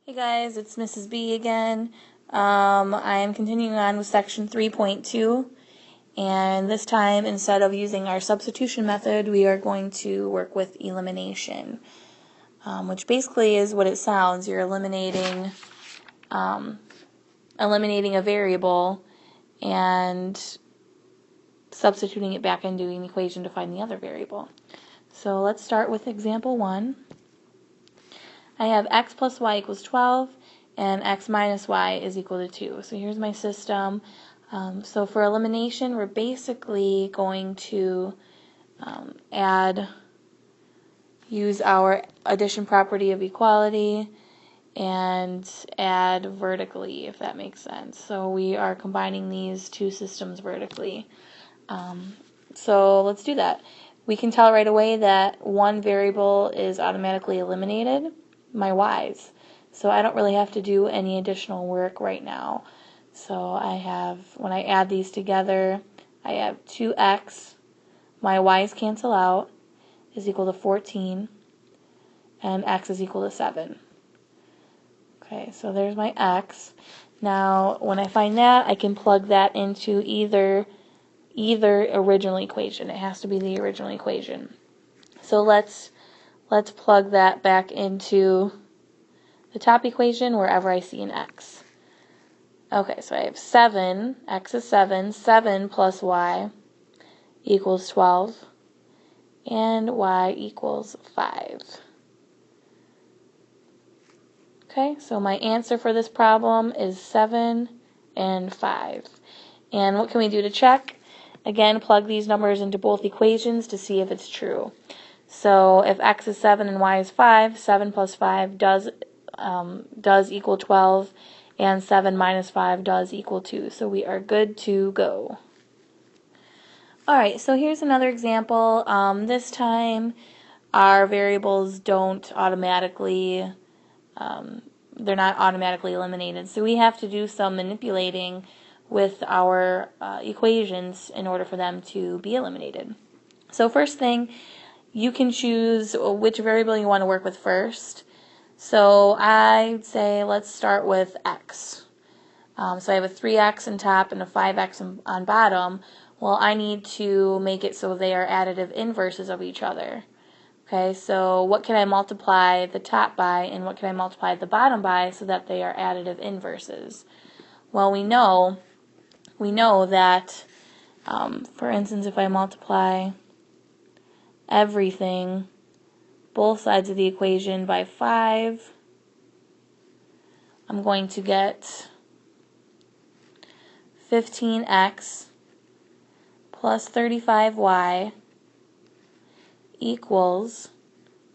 Hey guys, it's Mrs. B again. I am continuing on with section 3.2, and this time instead of using our substitution method, we are going to work with elimination, which basically is what it sounds. You're eliminating a variable and substituting it back into an equation to find the other variable. So let's start with example 1. I have x plus y equals 12 and x minus y is equal to 2. So here's my system. So for elimination, we're basically going to use our addition property of equality and add vertically, if that makes sense. So we are combining these two systems vertically. So let's do that. We can tell right away that one variable is automatically eliminated, my y's. So I don't really have to do any additional work right now. So when I add these together, I have 2x, my y's cancel out, is equal to 14, and x is equal to 7. Okay, so there's my x. Now, when I find that, I can plug that into either original equation. It has to be the original equation. So let's plug that back into the top equation wherever I see an x. Okay, so I have 7, x is 7, 7 plus y equals 12, and y equals 5. Okay, so my answer for this problem is 7 and 5. And what can we do to check? Again, plug these numbers into both equations to see if it's true. So if x is 7 and y is 5, 7 plus 5 does equal 12, and 7 minus 5 does equal 2. So we are good to go. Alright, so here's another example. This time our variables don't automatically, they're not automatically eliminated. So we have to do some manipulating with our equations in order for them to be eliminated. So first thing, you can choose which variable you want to work with first. So I'd say let's start with x. So I have a 3x on top and a 5x on bottom. Well, I need to make it so they are additive inverses of each other. Okay, so what can I multiply the top by and what can I multiply the bottom by so that they are additive inverses? Well, we know that, for instance, if I multiply everything, both sides of the equation, by 5, I'm going to get 15x plus 35y equals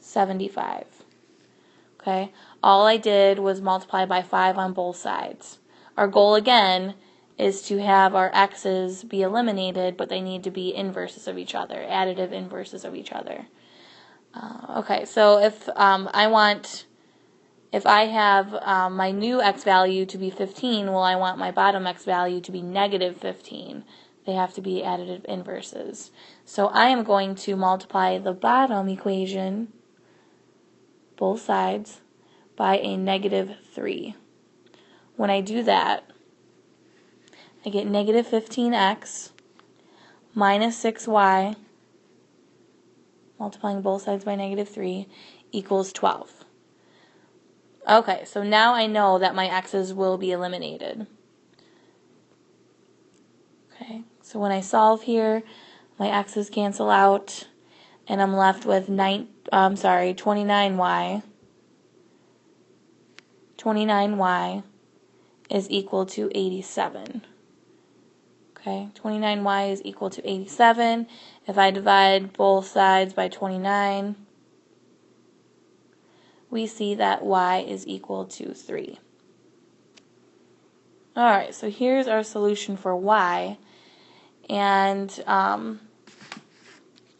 75. Okay, all I did was multiply by 5 on both sides. Our goal again is to have our x's be eliminated, but they need to be inverses of each other, additive inverses of each other. Okay, so if I have my new x value to be 15, well, I want my bottom x value to be negative 15. They have to be additive inverses. So I am going to multiply the bottom equation, both sides, by a negative 3. When I do that, I get negative 15x minus 6y, multiplying both sides by negative 3, equals 12. Okay, so now I know that my x's will be eliminated. Okay, so when I solve here, my x's cancel out, and I'm left with 29y. 29y is equal to 87. Okay, 29y is equal to 87. If I divide both sides by 29, we see that y is equal to 3. Alright, so here's our solution for y. And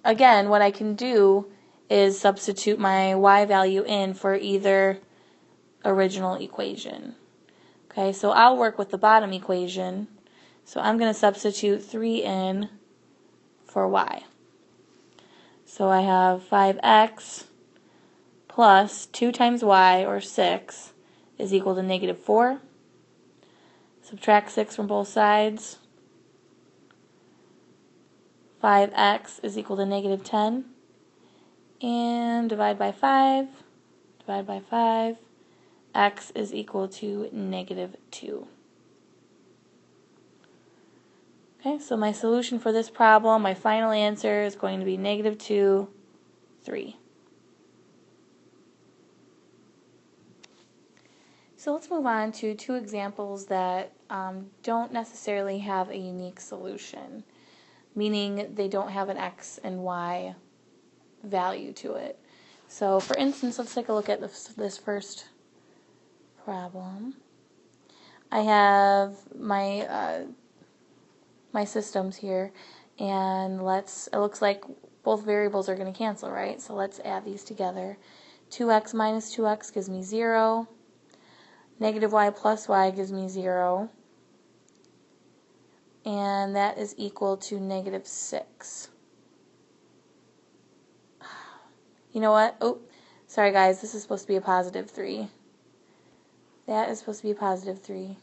again, what I can do is substitute my y value in for either original equation. Okay, so I'll work with the bottom equation. So I'm going to substitute 3 in for y. So I have 5x plus 2 times y, or 6, is equal to negative 4. Subtract 6 from both sides. 5x is equal to negative 10. And divide by 5. Divide by 5. X is equal to negative 2. Okay, so my solution for this problem, my final answer is going to be negative 2, 3. So let's move on to two examples that don't necessarily have a unique solution, meaning they don't have an x and y value to it. So for instance, let's take a look at this first problem. I have my my systems here, and it looks like both variables are going to cancel, right? So let's add these together. 2x minus 2x gives me 0. Negative y plus y gives me 0. And that is equal to negative 6. You know what? Oh, sorry guys, this is supposed to be a positive 3. That is supposed to be a positive 3.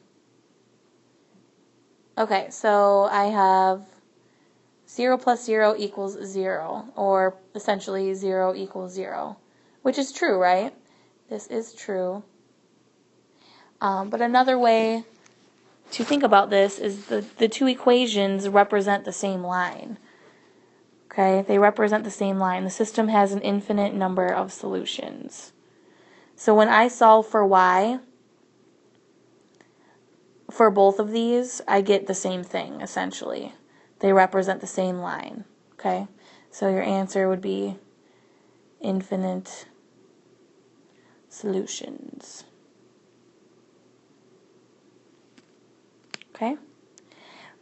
Okay, so I have 0 plus 0 equals 0, or essentially 0 equals 0, which is true, right? This is true. But another way to think about this is the two equations represent the same line. Okay, they represent the same line. The system has an infinite number of solutions. So when I solve for y, for both of these, I get the same thing, essentially. They represent the same line. Okay, so your answer would be infinite solutions. Okay,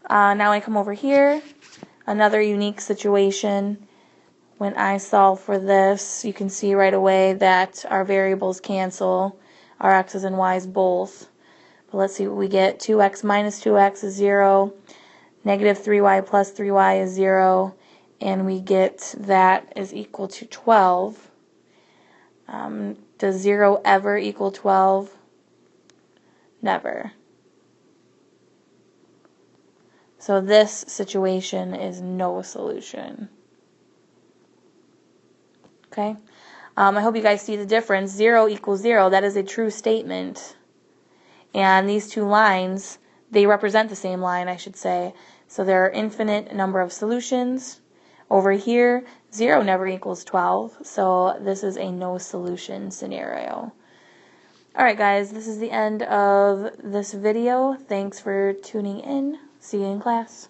now I come over here, another unique situation. When I solve for this, you can see right away that our variables cancel, our x's and y's both. But let's see what we get. 2x minus 2x is 0, negative 3y plus 3y is 0, and we get that is equal to 12. Does 0 ever equal 12? Never. So this situation is no solution. Okay? I hope you guys see the difference. 0 equals 0. That is a true statement. And these two lines, they represent the same line, I should say. So there are infinite number of solutions. Over here, 0 never equals 12. So this is a no solution scenario. Alright guys, this is the end of this video. Thanks for tuning in. See you in class.